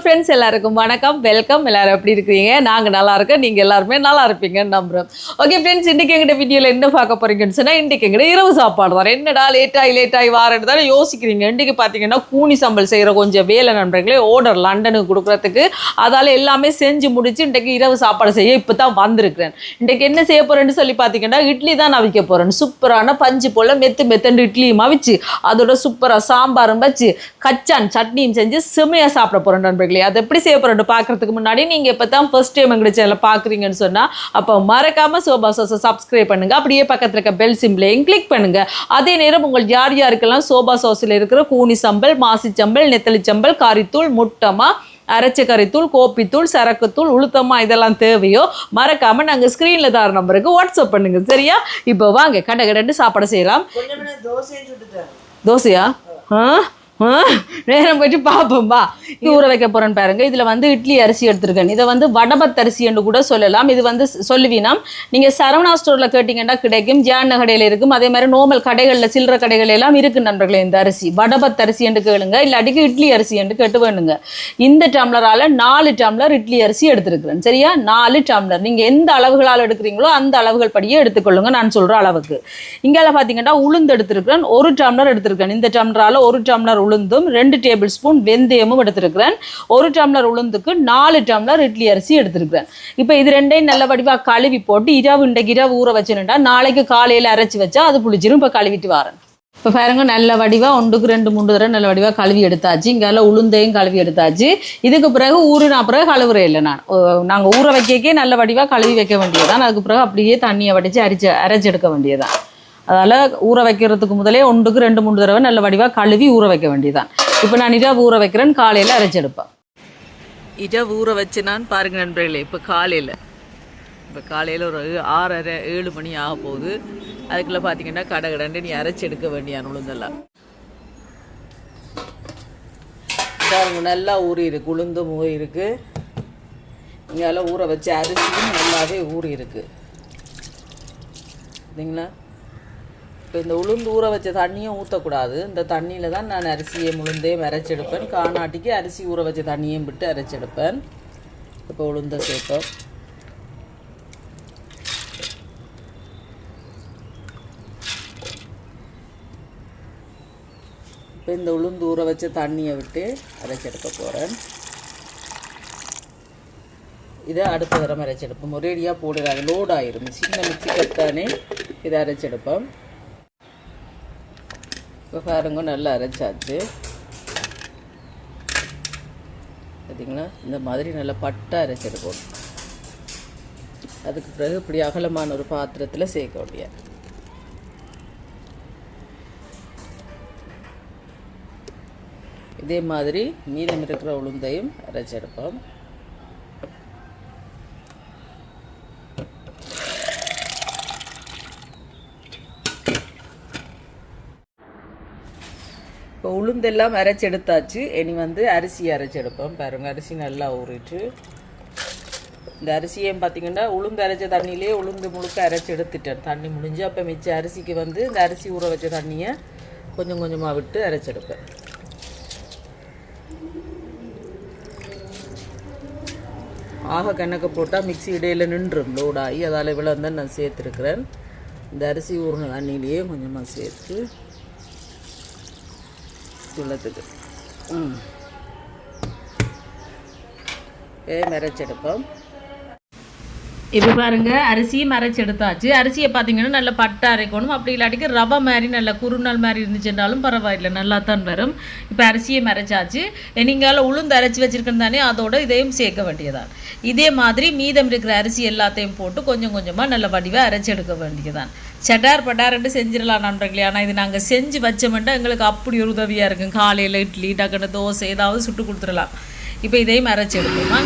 Friends எல்லாருக்கும் வணக்கம், welcome. எல்லாரும் எப்படி இருக்கிறீங்க? நாங்கள் நல்லா இருக்கோம், நீங்கள் எல்லாருமே நல்லா இருப்பீங்கன்னு நம்புகிறோம். ஓகே ஃப்ரெண்ட்ஸ், இன்றைக்கி எங்கிட்ட வீடியோவில் என்ன பார்க்க போகிறீங்கன்னு சொன்னால், இன்றைக்கி எங்கிட்ட இரவு சாப்பாடு தான். என்னடா லேட்டாகி வாரன்னு தானே யோசிக்கிறீங்க. இன்றைக்கி பார்த்தீங்கன்னா கூனி சம்பல் செய்கிற கொஞ்சம் வேலை நண்பர்களே ஆர்டர் லண்டனுக்கு கொடுக்குறதுக்கு, அதால் எல்லாமே செஞ்சு முடிச்சு இன்றைக்கி இரவு சாப்பாடு செய்ய இப்போ தான் வந்திருக்கிறேன். இன்றைக்கி என்ன செய்ய போகிறேன்னு சொல்லி பார்த்தீங்கன்னா, இட்லி தான் நான் வைக்க போகிறேன். சூப்பரான பஞ்சு போல் மெத்து இட்லியும் அவிச்சு அதோட சூப்பராக சாம்பாரும் வச்சு கச்சான் சட்னியும் செஞ்சு செமையாக சாப்பிட போகிறோம் நண்பர்களே. அதை எப்படி செய்ய போகிறோன்னு பார்க்குறதுக்கு முன்னாடி நீங்கள் இப்போ தான் ஃபர்ஸ்ட் டைம் எங்கள் சேனலை பார்க்குறீங்கன்னு சொன்னால், அப்போ மறக்காமல் சோபா சாஸை சப்ஸ்கிரைப் பண்ணுங்கள். அப்படியே பக்கத்தில் இருக்க பெல் சிம்பிளையும் கிளிக் பண்ணுங்கள். அதே நேரம் உங்கள் யார் யாருக்கெல்லாம் சோபா சாஸில் இருக்கிற கூனி சம்பல், மாசிச்சம்பல், நெத்தலி சம்பல், காரித்தூள், முட்டமா, அரைச்ச கறித்தூள், கோப்பித்தூள், சரக்குத்தூள், உளுத்தமா இதெல்லாம் தேவையோ மறக்காமல் நாங்கள் ஸ்க்ரீனில் தர நம்பருக்கு வாட்ஸ்அப் பண்ணுங்கள். சரியா? இப்போ வாங்க கடை சாப்பாடு செய்யலாம். தோசையா? நேரம் போயிட்டு பார்ப்போம்பா. ஊற வைக்க போகிறேன்னு பாருங்க. இதில் வந்து இட்லி அரிசி எடுத்துருக்கேன். இதை வந்து வடபத் அரிசி என்று கூட சொல்லலாம். இது வந்து சொல்லுவீனா, நீங்கள் சரவணா ஸ்டோரில் கேட்டிங்கன்னா கிடைக்கும், ஜான கடையில் இருக்கும். அதே மாதிரி நோமல் கடைகளில் சில்லற கடைகள் எல்லாம் இருக்குது நண்பர்களே. இந்த அரிசி வடபத் அரிசி என்று கேளுங்க, இல்லாட்டிக்கு இட்லி அரிசி என்று கேட்டு வேணுங்க. இந்த டம்ளரால் 4 டம்ளர் இட்லி அரிசி எடுத்துருக்குறேன். சரியா? 4 டம்ளர். நீங்கள் எந்த அளவுகளால் எடுக்கிறீங்களோ அந்த அளவுகள் படியே எடுத்துக்கொள்ளுங்க, நான் சொல்கிற அளவுக்கு. இங்கே பார்த்தீங்கன்னா உளுந்து எடுத்துருக்கிறேன், 1 டம்ளர் எடுத்துருக்கேன். இந்த டம்ளரால் 1 டம்ளர் உளுந்தும் 2 டேபிள் ஸ்பூன் வெந்தயமும் எடுத்துருக்கிறேன். 1 டம்ளர் உளுந்துக்கு 4 டம்ளர் இட்லி அரிசி எடுத்துருக்கிறேன். இப்போ இது ரெண்டையும் நல்ல வடிவாக கழுவி போட்டு இன்றைக்கு இரவு ஊற வச்சுருந்தா நாளைக்கு காலையில் அரைச்சி வச்சா அது புளிச்சிரும். இப்போ கழுவிட்டு வரேன். இப்போ பாருங்க, நல்ல வடிவாக 1க்கு 2 3 தடவை நல்ல வடிவாக கழுவி எடுத்தாச்சு. இங்கே உளுந்தையும் கழுவி எடுத்தாச்சு. இதுக்கு பிறகு ஊறினா பிறகு கழுவுறே இல்லை. நாங்கள் ஊற வைக்கே நல்ல வடிவாக கழுவி வைக்க வேண்டியதான். அதுக்கு பிறகு அப்படியே தண்ணியை வடித்து அரைச்சி எடுக்க வேண்டியதான். அதால் ஊற வைக்கிறதுக்கு முதலே 1க்கு 2 3 தடவை நல்ல வடிவாக கழுவி ஊற வைக்க வேண்டியதான். இப்போ நான் இரவு ஊற வைக்கிறேன், காலையில் அரைச்செடுப்பேன். இரவு ஊற வச்சு நான் பாருங்க நண்பர்களே. இப்போ காலையில் ஒரு 6:30 7 மணி ஆக போகுது. அதுக்குள்ளே பார்த்தீங்கன்னா கடை நீ அரைச்சி எடுக்க வேண்டியான் உளுந்தெல்லாம். நல்லா ஊறி இருக்கு, உளுந்தும் ஊறி இருக்கு. இங்கெல்லாம் ஊற வச்சு அரிசியும் நல்லாவே ஊறி இருக்கு இல்லைங்களா? இப்போ இந்த உளுந்து ஊற வச்ச தண்ணியும் ஊற்றக்கூடாது. இந்த தண்ணியில் தான் நான் அரிசியை உளுந்தையும் அரைச்செடுப்பேன். காணாட்டிக்கு அரிசி ஊற வச்ச தண்ணியும் விட்டு அரைச்செடுப்பேன். இப்போ உளுந்தை சேர்ப்போம். இப்போ இந்த உளுந்து ஊற வச்ச தண்ணியை விட்டு அரைச்செடுக்க போகிறேன். இதை அடுத்த தரம் அரைச்செடுப்போம். ஒரேடியாக போடுறாங்க, லோட் ஆயிரும். சின்ன மிக்சி கட்டானே இதை அரைச்செடுப்போம். இப்போ பாருங்க, நல்லா அரைச்சாச்சு பார்த்தீங்களா? இந்த மாதிரி நல்லா பட்டா அரைச்செடுக்கணும். அதுக்கு பிறகு இப்படி அகலமான ஒரு பாத்திரத்தில் சேர்க்க வேண்டிய. இதே மாதிரி மீதம் இருக்கிற உளுந்தையும் அரைச்செடுப்போம். இப்போ உளுந்தெல்லாம் அரைச்செடுத்தாச்சு. இனி வந்து அரிசியை அரைச்செடுப்போம். பாருங்கள், அரிசி நல்லா ஊறிட்டு இந்த அரிசியும் பார்த்திங்கன்னா உளுந்து அரைச்ச தண்ணியிலே உளுந்து முழுக்க அரைச்சி எடுத்துட்டேன். தண்ணி முடிஞ்சு அப்போ மிச்ச அரிசிக்கு வந்து இந்த அரிசி ஊற வச்ச தண்ணியை கொஞ்சம் கொஞ்சமாக விட்டு அரைச்செடுப்பேன். ஆக கணக்கு போட்டால் மிக்சி இடையில் நின்றும் லோடாகி, அதால் இவ்வளோ தான் நான் சேர்த்துருக்குறேன். இந்த அரிசி ஊறின தண்ணியிலேயே கொஞ்சமாக சேர்த்து உள்ளத்துக்கு மறைச்செடுப்போம். இப்போ பாருங்கள், அரிசியும் மறைச்செடுத்தாச்சு. அரிசியை பார்த்தீங்கன்னா நல்லா பட்டை அரைக்கணும். அப்படி இல்லாட்டிக்கு ரவை மாதிரி நல்ல குறுநாள் மாதிரி இருந்துச்சுன்னாலும் பரவாயில்லை, நல்லா தான் வரும். இப்போ அரிசியை மறைச்சாச்சு. நீங்கள் உளுந்து அரைச்சி வச்சுருக்கேன்னு தானே, அதோடு இதையும் சேர்க்க வேண்டியதான். இதே மாதிரி மீதம் இருக்கிற அரிசி எல்லாத்தையும் போட்டு கொஞ்சம் கொஞ்சமாக நல்ல வடிவாக அரைச்சி எடுக்க வேண்டியதான். சட்டார் பட்டார்ன்ட்டு செஞ்சிடலாம் நண்பர்களே. ஆனால் இது நாங்கள் செஞ்சு வச்சோம்னா எங்களுக்கு அப்படி ஒரு உதவியாக இருக்கும். காலையில் இட்லி, டக்குன்னு தோசை ஏதாவது சுட்டு கொடுத்துடலாம். இப்போ இதையும் அரைச்சி எடுப்போமா.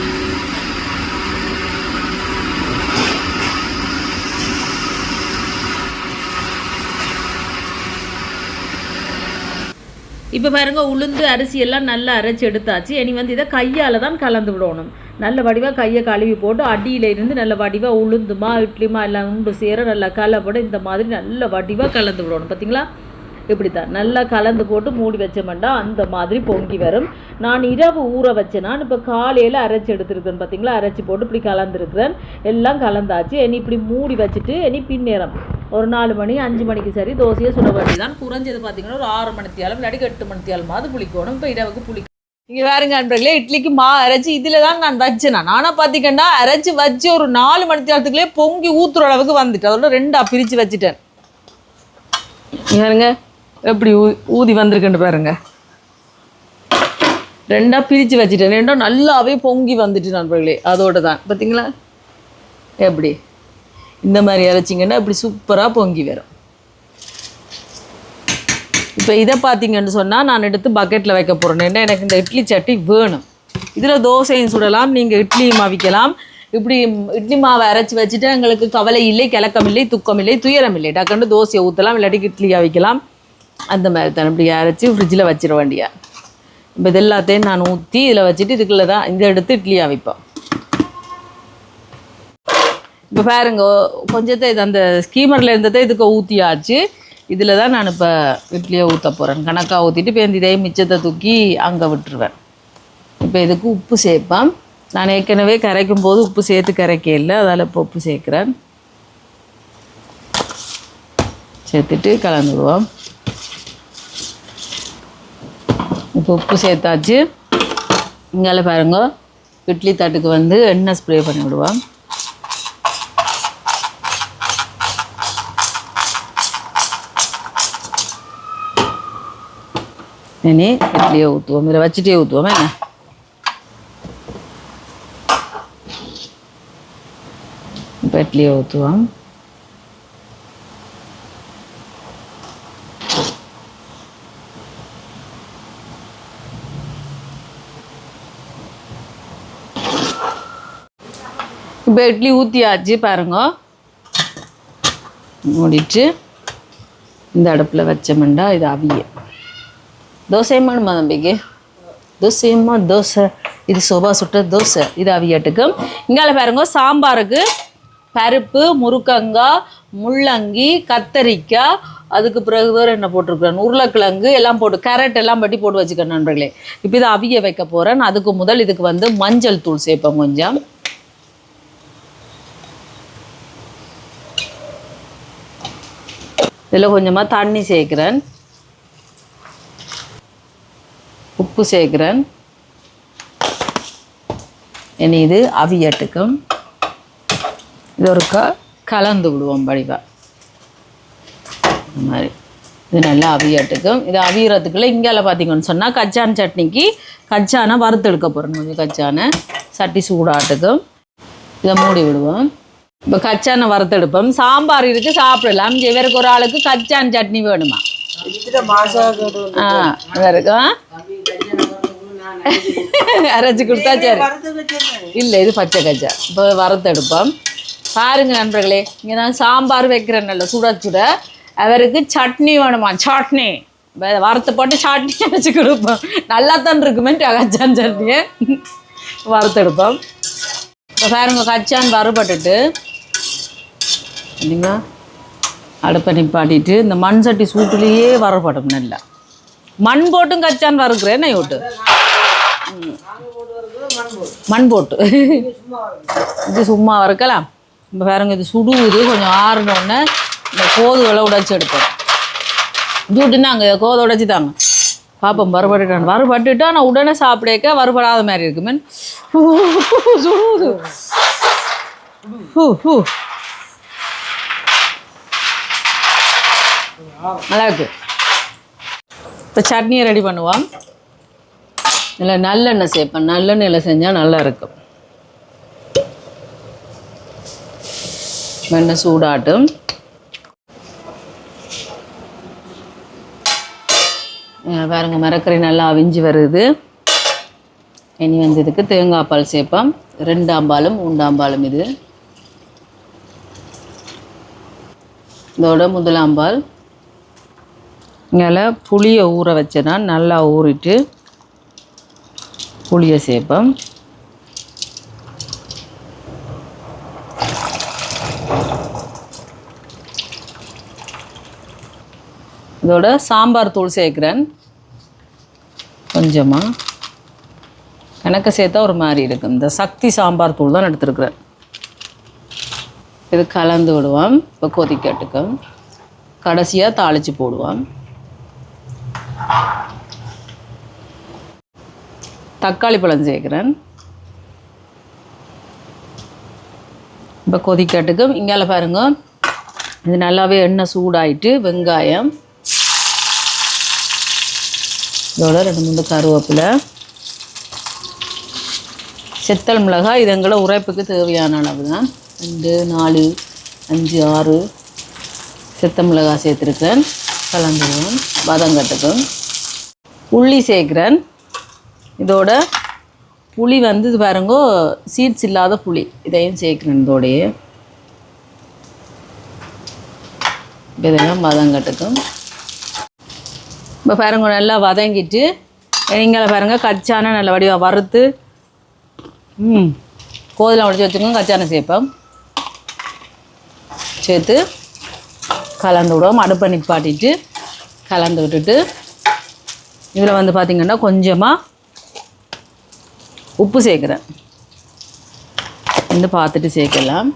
இப்போ பாருங்கள், உளுந்து அரிசி எல்லாம் நல்லா அரைச்சி எடுத்தாச்சு. இனி வந்து இதை கையால் தான் கலந்து விடணும். நல்ல வடிவாக கையை கழுவி போட்டு அடியில் இருந்து நல்ல வடிவாக உளுந்துமா இட்லிமா எல்லாம் உண்டு சேர நல்லா கலப்பட இந்த மாதிரி நல்ல வடிவாக கலந்து விடணும். பார்த்தீங்களா? இப்படி தான் நல்லா கலந்து போட்டு மூடி வச்சோம்னா அந்த மாதிரி பொங்கி வரும். நான் இரவு ஊற வச்சேன்னா இப்போ காலையில் அரைச்சி எடுத்துருக்கேன் பார்த்தீங்களா, அரைச்சி போட்டு இப்படி கலந்துருக்கிறேன். எல்லாம் கலந்தாச்சு. இனி இப்படி மூடி வச்சுட்டு இனி பின்னேரம் ஒரு 4 மணி 5 மணிக்கு சரி தோசையை சுட வேண்டி தான். குறைஞ்சது பார்த்தீங்கன்னா ஒரு 6 மணித்தியாலும் இல்லாட்டி 8 மணித்தியாலமாவது புளிக்கணும். இப்போ இரவுக்கு புளிக்கணும். இங்கே வேறுங்க அன்பர்களே, இட்லிக்கு அரைச்சி இதில் தான் நான் வச்சேன். ஆனால் பார்த்தீங்கன்னா அரைச்சி வச்சு ஒரு 4 மணித்தியாலத்துக்குள்ளே பொங்கி ஊற்றுற அளவுக்கு வந்துட்டு அதோட 2ஆக பிரித்து வச்சுட்டேன். பாருங்க எப்படி ஊதி வந்திருக்குன்னு பாருங்க. 2ஆக பிரித்து வச்சுட்டேன். 2 நல்லாவே பொங்கி வந்துட்டு நண்பர்களே. அதோடு தான் பார்த்தீங்களா எப்படி இந்த மாதிரி அரைச்சிங்கன்னா இப்படி சூப்பராக பொங்கி வரும். இப்போ இதை பார்த்தீங்கன்னு சொன்னால் நான் எடுத்து பக்கெட்டில் வைக்க போகிறேன். ஏன்னா எனக்கு இந்த இட்லி சட்டி வேணும். இதில் தோசையும் சுடலாம், நீங்கள் இட்லியும் அவிக்கலாம். இப்படி இட்லி மாவை அரைச்சி வச்சுட்டு எங்களுக்கு கவலை இல்லை, கிழக்கம் இல்லை, துக்கம் இல்லை, துயரம் இல்லை. டக்குன்னு தோசையை ஊற்றலாம், இல்லாட்டி இட்லி அவிக்கலாம். அந்த மாதிரி தான் இப்படி அரைச்சி ஃப்ரிட்ஜில் வச்சிட வேண்டியா. இப்போ இது எல்லாத்தையும் நான் ஊற்றி இதில் வச்சுட்டு இதுக்குள்ளே தான் இதை எடுத்து இட்லி அவிப்பேன். இப்போ பாருங்க கொஞ்சத்தை இது அந்த ஸ்கீமரில் இருந்ததை இதுக்கு ஊற்றியாச்சு. இதில் தான் நான் இப்போ இட்லியை ஊற்ற போகிறேன். கணக்காக ஊற்றிட்டு இப்போ இதே மிச்சத்தை தூக்கி அங்கே விட்டுருவேன். இப்போ இதுக்கு உப்பு சேர்ப்பேன். நான் ஏற்கனவே கரைக்கும் போது உப்பு சேர்த்து கரைக்க இல்லை, அதால் இப்போ உப்பு சேர்க்குறேன். சேர்த்துட்டு கலந்துடுவோம். இப்போ உப்பு சேர்த்தாச்சு. இங்கால பாருங்க இட்லி தட்டுக்கு வந்து எண்ணெய் ஸ்ப்ரே பண்ணி விடுவோம். இனி இட்லியை ஊற்றுவோம். இதில் வச்சுட்டே ஊற்றுவோம். என்ன இப்போ இட்லியை ஊற்றுவோம். இப்போ இட்லி ஊற்றியாச்சு பாருங்க. மூடிட்டு இந்த அடுப்பில் வச்சோம்னா இது அவிய தோசையம்மா தம்பிக்கு தோசையம்மா தோசை. இது சோபா சுட்ட தோசை. இது அவியட்டுக்கும். இங்கால பாருங்க சாம்பாருக்கு பருப்பு, முருக்கங்காய், முள்ளங்கி, கத்தரிக்காய், அதுக்கு பிறகு வேறு என்ன போட்டிருக்கிறேன், உருளைக்கிழங்கு எல்லாம் போட்டு கேரட் எல்லாம் பட்டி போட்டு வச்சுக்கிறேன் நண்பர்களே. இப்போ இதை அவிய வைக்க போகிறேன். அதுக்கு முதல் இதுக்கு வந்து மஞ்சள் தூள் சேர்ப்பேன் கொஞ்சம். இதில் கொஞ்சமாக தண்ணி சேர்க்குறேன், உப்பு சேர்க்குறேன். இனி இது அவியட்டுக்கும். இது ஒருக்கா கலந்து விடுவோம் படிவா இந்த மாதிரி. இது நல்லா அவியட்டுக்கும். இது அவியறதுக்குள்ளே இங்கால பார்த்தீங்கன்னு சொன்னால் கச்சான் சட்னிக்கு கச்சானை வறுத்தெடுக்க போகிறேன். கொஞ்சம் கச்சானை சட்டி சூடாட்டுக்கும். இதை மூடி விடுவோம். இப்போ கச்சானை வறுத்தெடுப்போம். சாம்பார் இருக்குது சாப்பிடலாம். இவருக்கு ஒரு ஆளுக்கு கச்சான் சட்னி வேணுமா? இருக்கும் அரைச்சி கொடுத்தா சரி. இல்லை இது பச்சை கச்சா. இப்போ வறுத்தெடுப்போம். பாருங்க நண்பர்களே, இங்கே நான் சாம்பார் வைக்கிறேன் நல்ல சுட சுட. அவருக்கு சட்னி வேணுமா? சட்னி வறுத்து போட்டு சட்னி அரைச்சி கொடுப்போம். நல்லா தான் இருக்குமே கச்சான் சட்னியை வறுத்தெடுப்போம். இப்போ பாருங்க கச்சான் வறுபட்டுட்டு இல்லைங்களா அடுப்பை நிப்பாட்டிட்டு இந்த மண் சட்டி சூட்டுலேயே வறுபடும். நல்லா மண் போட்டும் கச்சான் வறுக்கிறேன். நான் விட்டு மண் போட்டு இது சும்மா வறுக்கலாம். இப்போ பாருங்க இது சுடுவது கொஞ்சம் ஆறினோடனே இந்த கோதுகளை உடைச்சி எடுப்போம். ஜூட்டுன்னா அங்கே கோதை உடைச்சி தாங்க பார்ப்போம். வறுபட்டுட்டா நான் உடனே சாப்பிடக்க வறுபடாத மாதிரி இருக்குமே. சுடுவது நல்லா இருக்கு. இப்போ சட்னியை ரெடி பண்ணுவோம். இல்லை நல்லெண்ணெய் சேர்ப்பேன். நல்லெண்ணெயில் செஞ்சால் நல்லா இருக்கும். எண்ணெய் சூடாட்டும். பாருங்க மரக்கறி நல்லா அவிஞ்சு வருது. இனி வந்து இதுக்கு தேங்காய் பால் சேர்ப்போம். 2 ஆம்பாலும் 3 ஆம்பாலும். இது இதோட முதலாம்பால். இங்கே புளியை ஊற வச்சேன்னா நல்லா ஊறிட்டு புளியை சேர்ப்போம். இதோட சாம்பார் தூள் சேர்க்குறேன் கொஞ்சமாக. கணக்கு சேர்த்தா ஒரு மாதிரி இருக்கும். இந்த சக்தி சாம்பார் தூள் தான் எடுத்துருக்குறேன். இது கலந்து விடுவோம். இப்போ கொதிக்கட்டுக்கும். கடைசியாக தாளித்து போடுவோம். தக்காளி பழம் சேர்க்குறேன். இப்போ கொதிக்கட்டுக்கும். இங்கால பாருங்க, இது நல்லாவே எண்ணெய் சூடாயிட்டு வெங்காயம், இதோட 2-3 கருவேப்பிலை, செத்தல் மிளகாய். இது எங்களை உரைப்புக்கு தேவையான அளவு தான். 2, 4, 5, 6 செத்த மிளகாய் சேர்த்துருக்கேன். கலந்துடுவோம். வதங்கட்டுக்கும். உள்ளி சேர்க்குறேன். இதோட புளி வந்து இது பாருங்கோ, சீட்ஸ் இல்லாத புளி, இதையும் சேர்க்குறேன் இதோடையே. இதெல்லாம் வதங்கட்டுக்கும். இப்போ பாருங்க நல்லா வதங்கிட்டு, நீங்கள பாருங்க கச்சான நல்ல வடிவாக வறுத்து கோதில் உடச்சி வச்சுக்கோங்க. கச்சான சேர்ப்போம். சேர்த்து கலந்து விடுவோம். அடுப்பை நிப்பாட்டிட்டு கலந்து விட்டுட்டு, இதில் வந்து பார்த்திங்கன்னா கொஞ்சமாக உப்பு சேர்க்குறேன். வந்து பார்த்துட்டு சேர்க்கலாம்.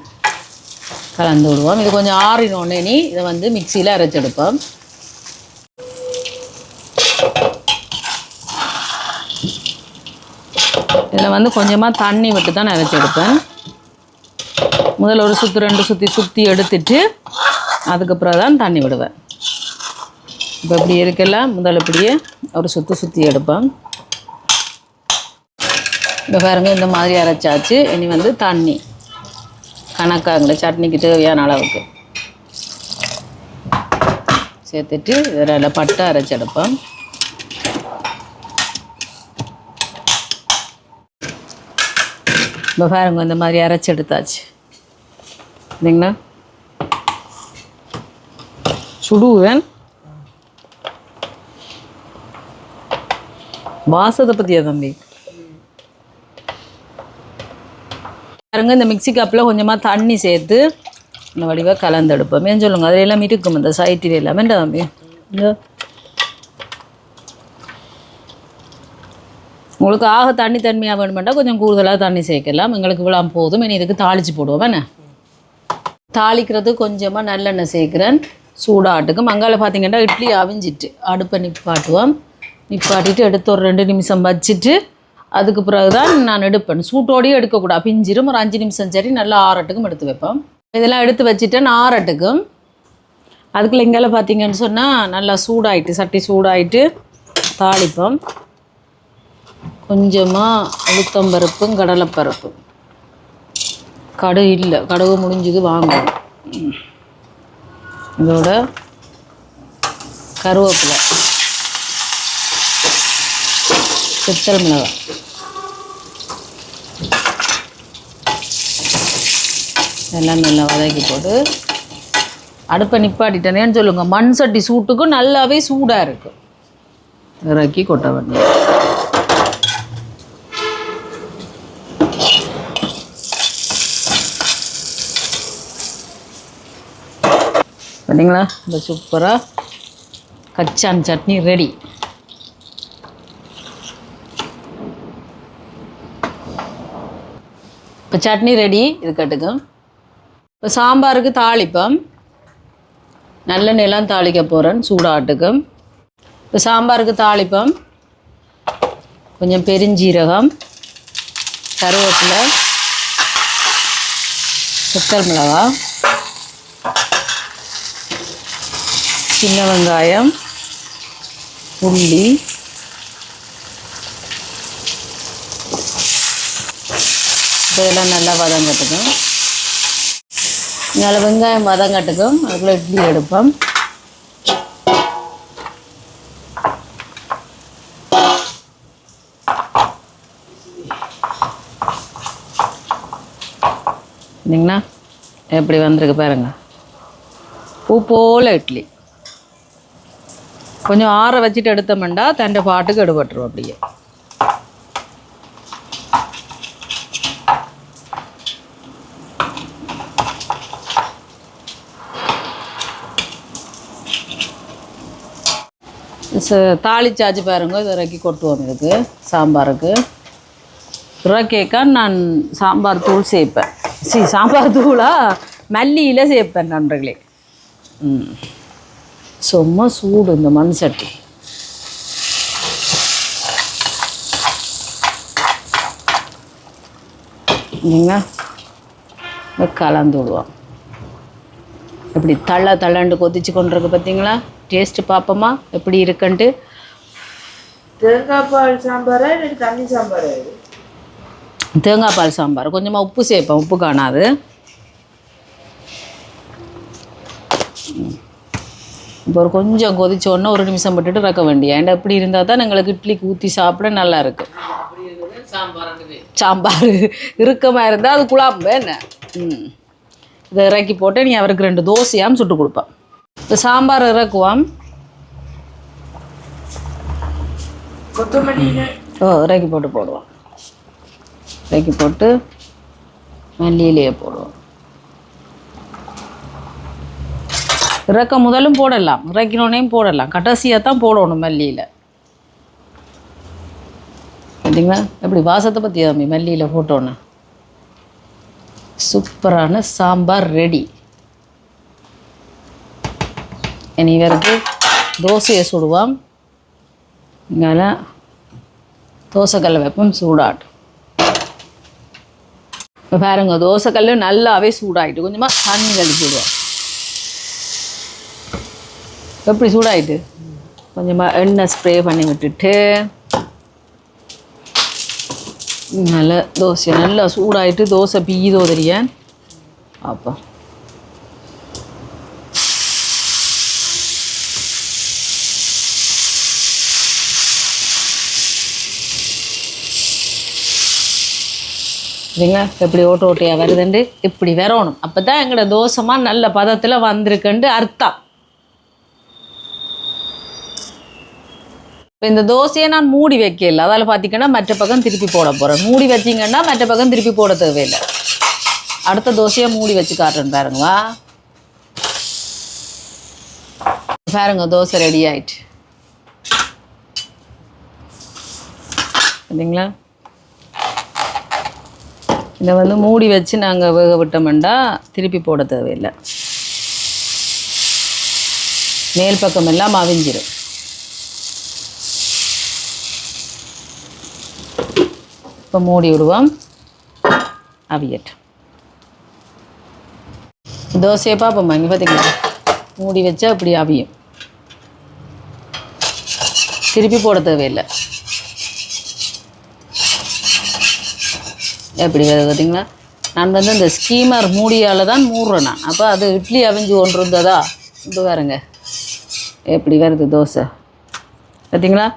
கலந்து விடுவோம். இது கொஞ்சம் ஆறினோடனே இதை வந்து மிக்சியில் அரைச்செடுப்போம். இதில் வந்து கொஞ்சமாக தண்ணி விட்டு தான் அரைச்செடுப்பேன். முதல்ல ஒரு சுற்று 2 சுற்றி எடுத்துட்டு அதுக்கப்புறம் தான் தண்ணி விடுவேன். இப்போ இப்படி இருக்கலாம். முதல்ல இப்படியே ஒரு சுற்றி எடுப்பேன். இப்போ பாருங்க இந்த மாதிரி அரைச்சாச்சு. இனி வந்து தண்ணி கணக்காகல சட்னிக்கு தேவையான அளவுக்கு சேர்த்துட்டு இதில் பட்டை அரைச்செடுப்போம். இப்போ பாருங்க இந்த மாதிரி அரைச்செடுத்தாச்சு. இல்லைங்களா? சுடுவேன். வாசத்தை பற்றியா தம்பி? பாருங்க இந்த மிக்சி கப்பில் கொஞ்சமாக தண்ணி சேர்த்து இந்த வடிவாக கலந்தெடுப்போம். ஏன் சொல்லுங்கள், அதில் எல்லாம் இருக்கும் இந்த சைட்டில் எல்லாமே தம்பி. இந்த உங்களுக்கு ஆக தண்ணியாக வேணுமெண்டா கொஞ்சம் கூடுதலாக தண்ணி சேர்க்கலாம். எங்களுக்கு இவ்வளோ போதும். இனி இதுக்கு தாளித்து போடுவோம். என்ன தாளிக்கிறது கொஞ்சமாக நல்லெண்ணெய் சேர்க்குறேன். சூடாட்டுக்கும். மங்கால பார்த்தீங்கன்னா இட்லி அவிஞ்சிட்டு அடுப்பை நிப்பாட்டுவோம். நிப்பாட்டிட்டு எடுத்து ஒரு 2 நிமிஷம் வச்சுட்டு அதுக்கு பிறகு தான் நான் எடுப்பேன். சூட்டோடையும் எடுக்கக்கூடாது, பிஞ்சிரும். ஒரு 5 நிமிஷம் சரி நல்லா ஆறட்டுக்கும் எடுத்து வைப்போம். இதெல்லாம் எடுத்து வச்சுட்டேன் ஆறட்டுக்கும். அதுக்குள்ளே எங்கெல்லாம் பார்த்தீங்கன்னு சொன்னால் நல்லா சூடாயிட்டு, சட்டி சூடாயிட்டு தாளிப்போம். கொஞ்சமாக உளுத்தம்பருப்பும் கடலைப்பருப்பும். கடுகு இல்லை, கடுகு முடிஞ்சது வாங்குவோம். இதோட கருவேப்பிலை, செத்தல் மிளகாய், எல்லாம் நல்லா வதக்கி போட்டு அடுப்பை நிப்பாட்டிட்டேனேன்னு சொல்லுங்கள். மண் சட்டி சூட்டுக்கும் நல்லாவே சூடாக இருக்குது. இறக்கி கொட்ட வேண்டியது. பார்த்தீங்களா? இந்த சூப்பராக கச்சான் சட்னி ரெடி. இப்போ சட்னி ரெடி. இது கட்டுக்கும். இப்போ சாம்பாருக்கு தாளிப்பம். நல்லெண்ணெயெல்லாம் தாளிக்க போகிறேன் சூடாட்டுக்கும். இப்போ சாம்பாருக்கு தாளிப்பம் கொஞ்சம் பெருஞ்சீரகம், கருவேப்பிலை, செத்தல் மிளகாய், சின்ன வெங்காயம், உள்ளி, இதெல்லாம் நல்லா வதங்கட்டுக்கும். நல்லா வெங்காயம் வதங்கட்டுக்கும். அதுக்குள்ளே இட்லி எடுப்போம். இல்லைங்களா? எப்படி வந்திருக்கு பாருங்க. பூ போல் இட்லி. கொஞ்சம் ஆற வச்சுட்டு எடுத்தோம்னா தண்டை பாட்டுக்கு எடுபட்டுரும். அப்படியே தாளிச்சாச்சு பாருங்க. இதை இறக்கி கொட்டுவோம். இதுக்கு சாம்பாருக்கு இறக்கேக்கா நான் சாம்பார் தூள் சேர்ப்பேன். சாம்பார் தூளாக மல்லியில் சேர்ப்பேன் நண்பர்களே. சும்மா சூடு இந்த மண் சட்டி. நீங்கள் கலந்து விடுவோம். எப்படி தள்ளண்டு கொதிச்சு கொண்டிருக்கு பார்த்தீங்களா? டேஸ்ட்டு பார்ப்போமா எப்படி இருக்குன்ட்டு. தேங்காய் பால் சாம்பாரா இல்லை தண்ணி சாம்பாரா? தேங்காய் பால் சாம்பார். கொஞ்சமாக உப்பு சேர்ப்பேன், உப்பு காணாது. இப்போ ஒரு கொஞ்சம் கொதிச்சோன்னா 1 நிமிஷம் விட்டுட்டு இறக்க வேண்டிய. ஏன்டா இப்படி இருந்தால் தான் எங்களுக்கு இட்லிக்கு ஊற்றி சாப்பிட நல்லா இருக்கு. சாம்பார் இறுக்கமாக இருந்தால் அது குழம்பு என்ன. இதை இறக்கி போட்டு நீ அவருக்கு 2 தோசையாம் சுட்டு கொடுப்பேன். இப்போ சாம்பார் இறக்குவோம். இறக்கி போட்டு போடுவோம். இறக்கி போட்டு மல்லியிலேயே போடுவோம். இறக்க முதலும் போடலாம், இறக்கினோனையும் போடலாம். கடைசியாக தான் போடணும் மல்லியில். பார்த்தீங்களா எப்படி வாசத்தை பற்றி தம்பி மல்லியில் போட்டோன்னு. சூப்பரான சாம்பார் ரெடி. இனி இவருக்கு தோசையை சுடுவோம். இங்கே தோசைக்கல்லை வைப்போம் சூடாட்டும். இப்போ பாருங்க தோசைக்கல் நல்லாவே சூடாகிட்டு கொஞ்சமாக தண்ணி கழிச்சு விடுவோம். எப்படி சூடாகிட்டு கொஞ்சமாக எண்ணெய் ஸ்ப்ரே பண்ணி விட்டுட்டு நல்லா தோசை நல்லா சூடாகிட்டு தோசை பீதோ தெரியும். அப்போ சரிங்களா? எப்படி ஓட்டையாக வருதுண்டு இப்படி வரணும். அப்போ தான் எங்களோட தோசைமாக நல்ல பதத்தில் வந்திருக்குன்ட்டு அர்த்தம். இப்போ இந்த தோசையை நான் மூடி வைக்கல. அதால் பார்த்திங்கன்னா மற்ற பக்கம் திருப்பி போட போகிறேன். மூடி வச்சிங்கன்னா மற்ற பக்கம் திருப்பி போட தேவையில்லை. அடுத்த தோசையை மூடி வச்சு காட்டுறேன் பாருங்களா. பாருங்க தோசை ரெடி ஆயிட்டு பார்த்தீங்களா? இதை மூடி வச்சு நாங்கள் வேக விட்டோம்னா திருப்பி போட தேவையில்லை. மேல் பக்கம் எல்லாம் அவிஞ்சிடும். இப்போ மூடி விடுவோம். அவியட்டும். தோசையை பார்ப்போம்மா. இங்கே பார்த்தீங்களா மூடி வச்சா இப்படி அவியும். திருப்பி போட தேவையில்லை. எப்படி வருது பார்த்தீங்களா? நான் இந்த ஸ்கீமர் மூடியால் தான் மூடுறேன் நான். அப்போ அது இட்லி அவிஞ்சு கொண்டு இருந்ததா இது பாருங்க எப்படி வருது தோசை. பார்த்தீங்களா?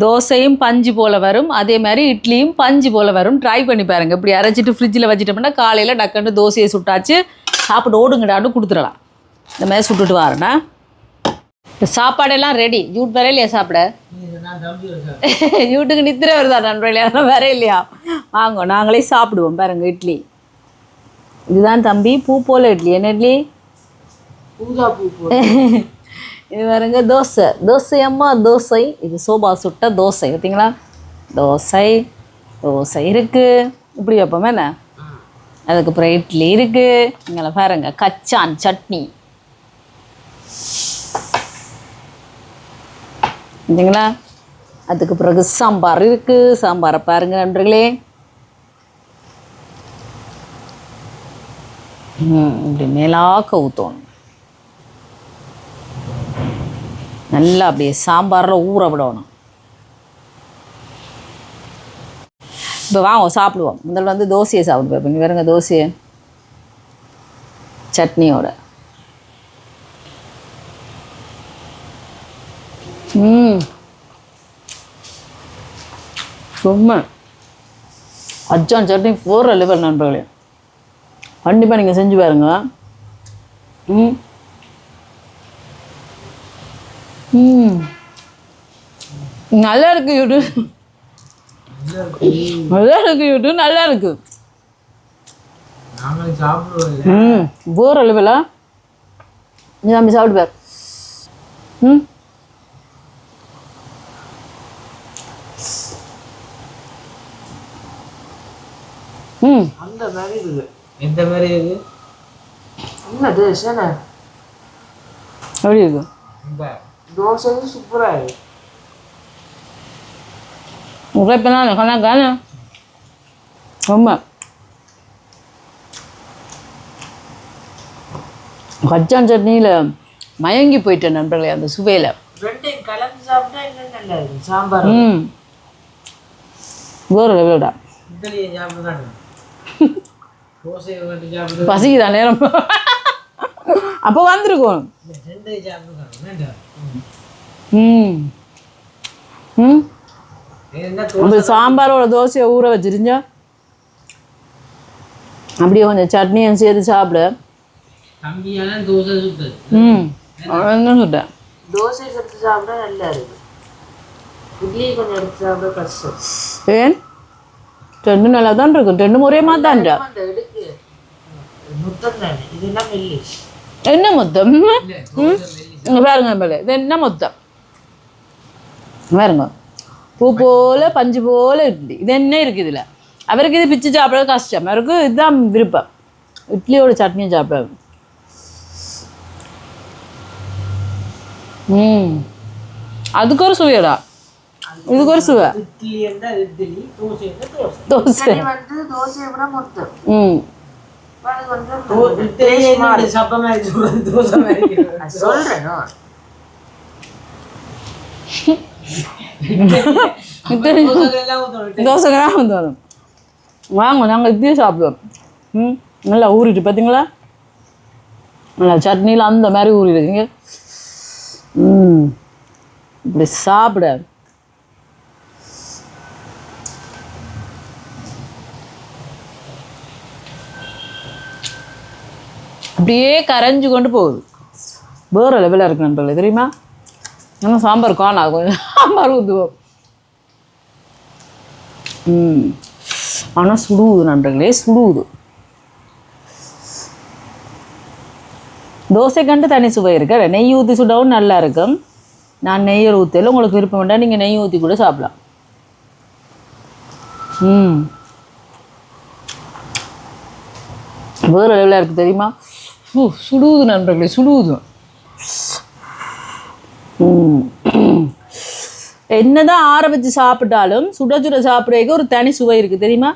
தோசையும் பஞ்சு போல் வரும், அதே மாதிரி இட்லியும் பஞ்சு போல் வரும். ட்ரை பண்ணி பாருங்கள். இப்படி அரைச்சிட்டு ஃப்ரிட்ஜில் வச்சிட்டோம்னா காலையில் டக்குன்னு தோசையை சுட்டாச்சு சாப்பிட்டு ஓடுங்கடான்னு கொடுத்துடலாம். இந்த மாதிரி சுட்டுட்டு வரேன்னா இப்போ சாப்பாடெல்லாம் ரெடி. ஜூட் வர இல்லையா சாப்பிட? ஜூட்டுக்கு நித்திர வருதா நண்பர்களே? அதெல்லாம் வர இல்லையா? வாங்க நாங்களே சாப்பிடுவோம். பாருங்க இட்லி இதுதான் தம்பி. பூ போல் இட்லி. என்ன இட்லி? இது பாருங்க தோசை. தோசை அம்மா தோசை. இது சோபா சுட்ட தோசை. பார்த்தீங்களா? தோசை தோசை இருக்குது. இப்படி வைப்போமே என்ன. அதுக்கப்புறம் இட்லி இருக்குது. இங்கே பாருங்க கச்சான் சட்னி. பார்த்தீங்களா? அதுக்கு பிறகு சாம்பார் இருக்குது. சாம்பாரை பாருங்க நண்பர்களே. இப்படி மேலாக்க ஊற்றணும். நல்லா அப்படியே சாம்பாரில் ஊற விடணும். இப்போ வாங்க சாப்பிடுவோம். முதல்ல தோசையை சாப்பிடுவோம். இப்போ இங்கே வேறுங்க தோசையை சட்னியோட. சும்மா அச்சான் சட்னி 4 லெவல் நண்பர்களே. கண்டிப்பாக நீங்கள் செஞ்சு பாருங்க. நல்லா இருக்கு யூடியூப். நல்லா இருக்கு யூடியூப். நல்லா இருக்கு. போர் அளவுல நீ சாப்பிட்டு பார். ம் அந்த மாதிரி இருக்கு. எந்த மாதிரி இருக்கு? என்ன டேஸ்ட் எப்படி இருக்கு? இந்த தோசை சூப்பரா இருக்கு. உரைப்பெல்லாம் கணக்கான ரொம்ப கச்சான் சட்னியில் மயங்கி போயிட்டேன் நண்பர்களே அந்த சுவையில். ரெண்டையும் கலந்து சாப்பிட்டா இன்னும் நல்லா இருக்கு. சாம்பார் ம் வேறு லெவலடா. இட்லியை சாப்பிடுறாங்க, தோசையை வந்து சாப்பிடுறாங்க, பசிக்குதான் நேரம் அப்போ வந்திருக்கோம். ரெண்டையும் சாப்பிடுறாங்க. வேண்டாம். ம் ம் என்ன அந்த சாம்பாரோட தோசையை ஊற வச்சிருந்தா அப்படியே கொஞ்சம் சட்னியும் சேர்த்து சாப்பிட. கம்மியான தோசை சுத்தது. ம் என்ன சொல்லிட்டேன். தோசை எடுத்து சாப்பிட்டா நல்லா இருக்கு. இட்லி கொஞ்சம் எடுத்து சாப்பிட கஷ்டம். ஏன் ரெண்டு நல்லா தான் இருக்கும், ரெண்டு ஒரே மாதிரி தான். அந்த எடுக்கு முத்தம் தானே இதெல்லாம் மெல்லி. என்ன மொத்தம்? இங்கே பாருங்க மேலே இது என்ன மொத்தம் பாருங்க. பூ போல பஞ்சு போல இட்லி. இது என்ன இருக்குது இதில்? அவருக்கு இது பிச்சு சாப்பிட கஷ்டம், அவருக்கு இதுதான் விருப்பம், இட்லியோட சட்னியும் சாப்பிட. ம் அதுக்கு ஒரு சுவையடா, இதுக்கு ஒரு சுவை. இட்லி இருந்தால் இட்லி, தோசை இருந்தால் தோசை. தோசை வந்து தோசையை விட முத்தம். ம் அது வந்து இட்லி சப்பமாக இருக்கு, தோசை மாதிரி இருக்கு. சொல்றேன். தோசைக்கெல்லாம் வந்துடும். வாங்க நாங்கள் இட்லி சாப்பிடுவோம். ம் நல்லா ஊறிட்டு பார்த்தீங்களா, நல்லா சட்னியில் அந்த மாதிரி ஊறிடுங்க. ம் இப்படி சாப்பிட அப்படியே கரைஞ்சு கொண்டு போகுது. வேறு லெவலில் இருக்கு நண்பர்களே, தெரியுமா? ஆனால் சாம்பார் காணா, கொஞ்சம் சாம்பார் ஊற்றுவோம். ம் ஆனால் சுடுவுது நண்பர்களே, சுடுவுது. தோசை கண்டு தனி சுவை இருக்க. நெய் ஊற்றி சுடவும் நல்லா இருக்கும். நான் நெய்யை ஊற்றல, உங்களுக்கு விருப்பம் வேண்டாம் நீங்கள் நெய் ஊற்றி கூட சாப்பிடலாம். ம் வேறு லெவலில் இருக்குது தெரியுமா? சுடுவுது நண்பர்களே, சுடுவுது. என்னதான் ஆற வச்சு சாப்பிட்டாலும் சுட சுட சாப்பிட்றதுக்கு ஒரு தனி சுவை இருக்குது தெரியுமா?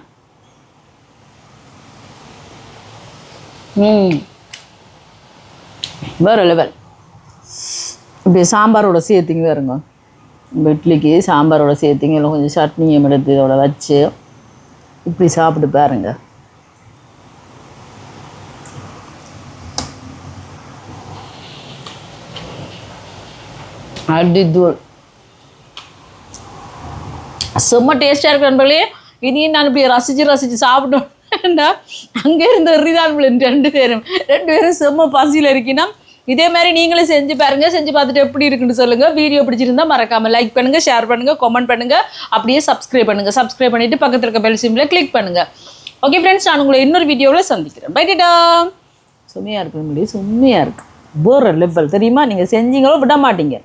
ம் வேறு லெவல். இப்படி சாம்பாரோட சேர்த்திங்க வேறுங்க, இட்லிக்கு சாம்பாரோட சேர்த்திங்க, இல்லை கொஞ்சம் சட்னியும் எடுத்து இதோட வச்சு இப்படி சாப்பிட்டு பாருங்க. அடித்தூள் செம்ம டேஸ்ட்டாக இருக்கு நண்பர்களே. இனியும் நான் இப்படி ரசித்து சாப்பிட்டோம்னா அங்கே இருந்து எறிதான் ரெண்டு பேரும் செம்ம பசியில் இருக்கினா. இதே மாதிரி நீங்களும் செஞ்சு பாருங்கள், செஞ்சு பார்த்துட்டு எப்படி இருக்குன்னு சொல்லுங்கள். வீடியோ பிடிச்சிருந்தா மறக்காமல் லைக் பண்ணுங்கள், ஷேர் பண்ணுங்கள், கமெண்ட் பண்ணுங்கள், அப்படியே சப்ஸ்கிரைப் பண்ணுங்கள். சப்ஸ்கிரைப் பண்ணிவிட்டு பக்கத்தில் இருக்க பெல் சிம்பில் கிளிக் பண்ணுங்கள். ஓகே ஃப்ரெண்ட்ஸ், நான் உங்களை இன்னொரு வீடியோவில் சந்திக்கிறேன். பை டாடா. செம்மையாக இருக்கு, செம்மையாக இருக்குது. வேறு லெவல் தெரியுமா? நீங்கள் செஞ்சீங்களோ விட மாட்டீங்க.